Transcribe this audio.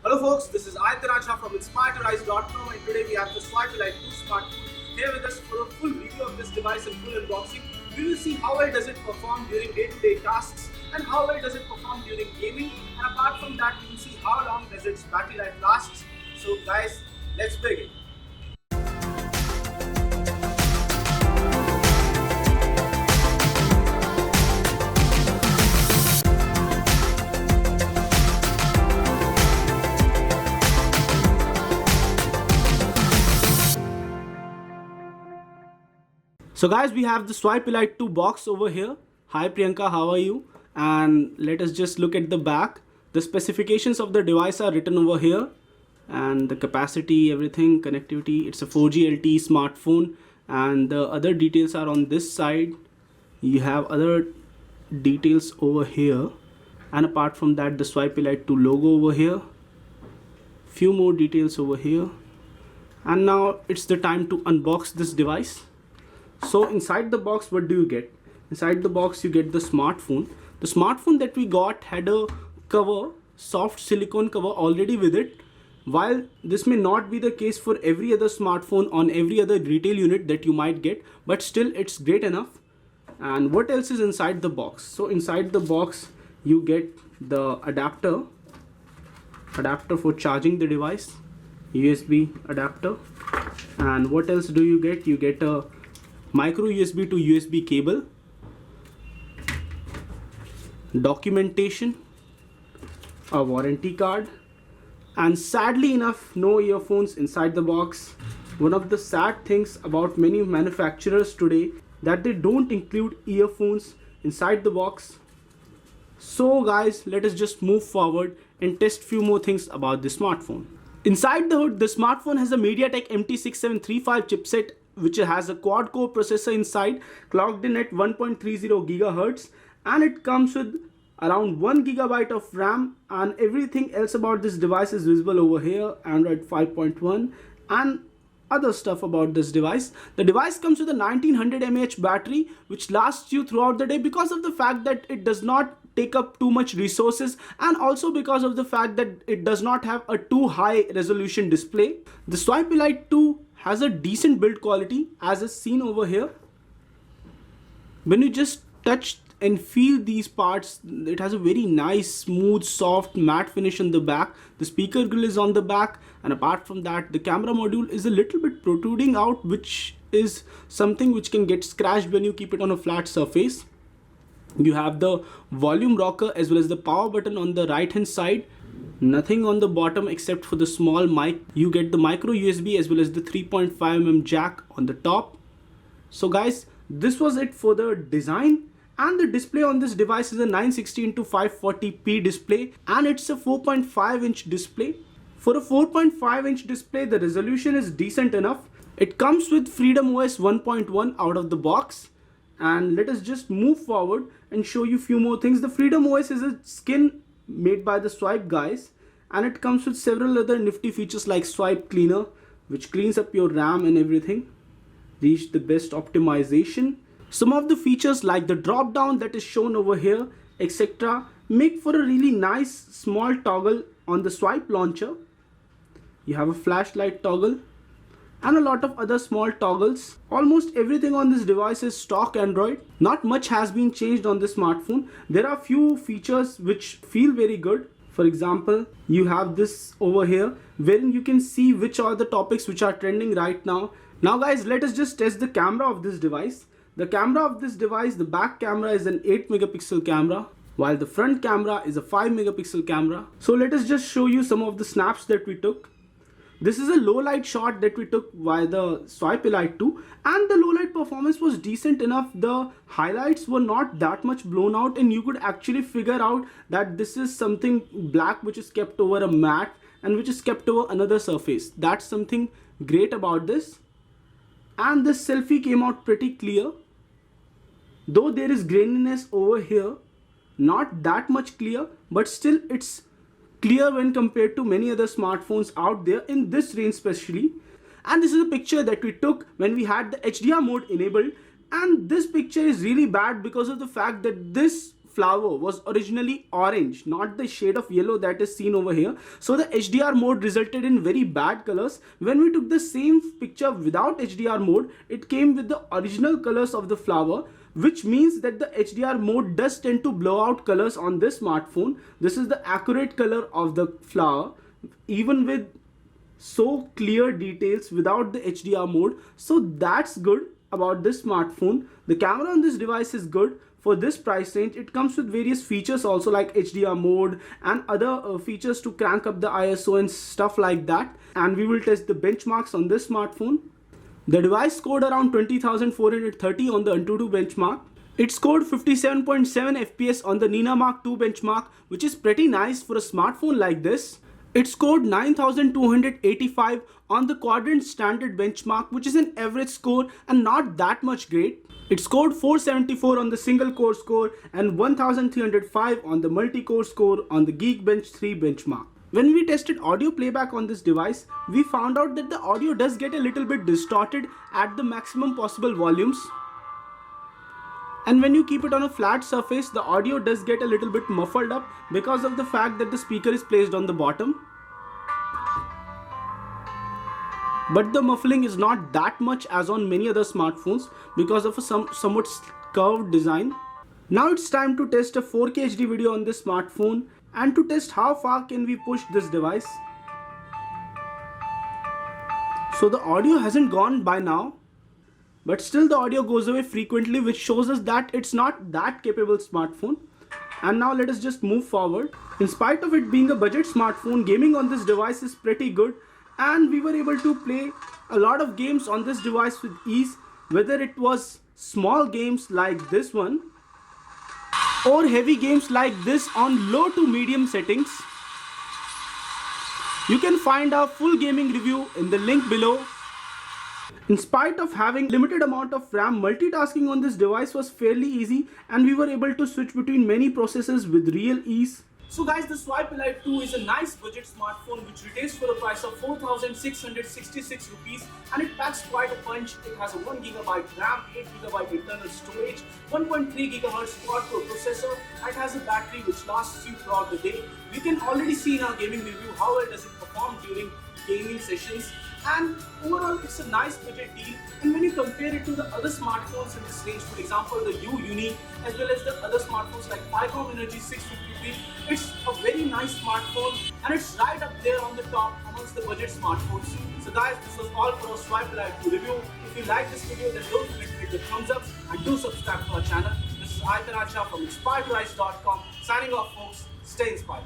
Hello folks, this is Aditya Raja from InspiredToRise.com, and today we have the Swipe Lite 2 smartphone here with us for a full review of this device and full unboxing. We will see how well does it perform during day-to-day tasks and how well does it perform during gaming, and apart from that we will see how long does its battery life lasts. So guys, let's begin. So guys, we have the Swipe Lite 2 box over here. Hi Priyanka, how are you? And let us just look at the back. The specifications of the device are written over here, and the capacity, everything, connectivity. It's a 4G LTE smartphone, and the other details are on this side. You have other details over here, and apart from that the Swipe Lite 2 logo over here. Few more details over here. And now it's the time to unbox this device. So inside the box, what do you get? Inside the box you get the smartphone. The smartphone that we got had a cover, soft silicone cover already with it. While this may not be the case for every other smartphone on every other retail unit that you might get, but still it's great enough. And what else is inside the box? So inside the box you get the adapter for charging the device, USB adapter. And what else do you get? You get a micro USB to USB cable, documentation, a warranty card, and sadly enough no earphones inside the box. One of the sad things about many manufacturers today that they don't include earphones inside the box. So guys, let us just move forward and test few more things about the smartphone. Inside the hood, the smartphone has a MediaTek MT6735 chipset, which has a quad-core processor inside, clocked in at 1.30 GHz, and it comes with around 1 GB of RAM, and everything else about this device is visible over here, Android 5.1 and other stuff about this device. The device comes with a 1900 mAh battery, which lasts you throughout the day because of the fact that it does not take up too much resources, and also because of the fact that it does not have a too high resolution display. The Swipe Lite 2 has a decent build quality, as is seen over here. When you just touch and feel these parts, it has a very nice, smooth, soft, matte finish on the back. The speaker grill is on the back, and apart from that the camera module is a little bit protruding out, which is something which can get scratched when you keep it on a flat surface. You have the volume rocker as well as the power button on the right hand side. Nothing on the bottom except for the small mic. You get the micro USB as well as the 3.5mm jack on the top. So guys, this was it for the design, and the display on this device is a 960x540p display, and it's a 4.5-inch display. For a 4.5-inch display, the resolution is decent enough. It comes with Freedom OS 1.1 out of the box. And let us just move forward and show you few more things. The Freedom OS is a skin made by the Swipe guys, and it comes with several other nifty features like Swipe Cleaner, which cleans up your RAM and everything. Reach the best optimization. Some of the features like the drop down that is shown over here, etc., make for a really nice small toggle on the Swipe launcher. You have a flashlight toggle and a lot of other small toggles. Almost everything on this device is stock Android. Not much has been changed on this smartphone. There are few features which feel very good. For example, you have this over here wherein you can see which are the topics which are trending right now. Now guys, let us just test the camera of this device. The camera of this device, the back camera is an 8 megapixel camera, while the front camera is a 5 megapixel camera. So let us just show you some of the snaps that we took. This is a low light shot that we took via the Swipe Lite 2, and the low light performance was decent enough. The highlights were not that much blown out, and you could actually figure out that this is something black which is kept over a matte and which is kept over another surface. That's something great about this. And this selfie came out pretty clear. Though there is graininess over here, not that much clear, but still it's clear when compared to many other smartphones out there in this range especially. And this is a picture that we took when we had the HDR mode enabled, and this picture is really bad because of the fact that this flower was originally orange, not the shade of yellow that is seen over here. So the HDR mode resulted in very bad colors. When we took the same picture without HDR mode, it came with the original colors of the flower, which means that the HDR mode does tend to blow out colors on this smartphone. This is the accurate color of the flower, even with so clear details without the HDR mode. So that's good about this smartphone. The camera on this device is good. For this price range, it comes with various features also, like HDR mode and other features to crank up the ISO and stuff like that. And we will test the benchmarks on this smartphone. The device scored around 20,430 on the Antutu benchmark. It scored 57.7 FPS on the Nina Mark II benchmark, which is pretty nice for a smartphone like this. It scored 9,285 on the Quadrant Standard benchmark, which is an average score and not that much great. It scored 474 on the single core score and 1,305 on the multi-core score on the Geekbench 3 benchmark. When we tested audio playback on this device, we found out that the audio does get a little bit distorted at the maximum possible volumes. And when you keep it on a flat surface, the audio does get a little bit muffled up because of the fact that the speaker is placed on the bottom. But the muffling is not that much as on many other smartphones because of a somewhat curved design. Now it's time to test a 4K HD video on this smartphone and to test how far can we push this device. So the audio hasn't gone by now, but still the audio goes away frequently, which shows us that it's not that capable smartphone. And now let us just move forward. In spite of it being a budget smartphone, gaming on this device is pretty good, and we were able to play a lot of games on this device with ease, whether it was small games like this one or heavy games like this on low to medium settings. You can find our full gaming review in the link below. In spite of having limited amount of RAM, multitasking on this device was fairly easy and we were able to switch between many processes with real ease. So guys, the Swipe Elite 2 is a nice budget smartphone which retails for the price of 4,666 rupees, and it packs quite a punch. It has a 1GB RAM, 8GB internal storage, 1.3 GHz quad-core processor, and it has a battery which lasts you throughout the day. You can already see in our gaming review how well does it perform during gaming sessions, and overall it's a nice budget deal. And when you compare it to the other smartphones in this range, for example the U-Uni as well as the other smartphones like Ficom Energy 653, it's a very nice smartphone and it's right up there on the top amongst the budget smartphones. So guys, this was all for our Swipe Elite 2 review. If you like this video, then don't forget to hit the thumbs up and do subscribe to our channel. This is Aitan Acha from InspiredRise.com signing off folks. Stay inspired.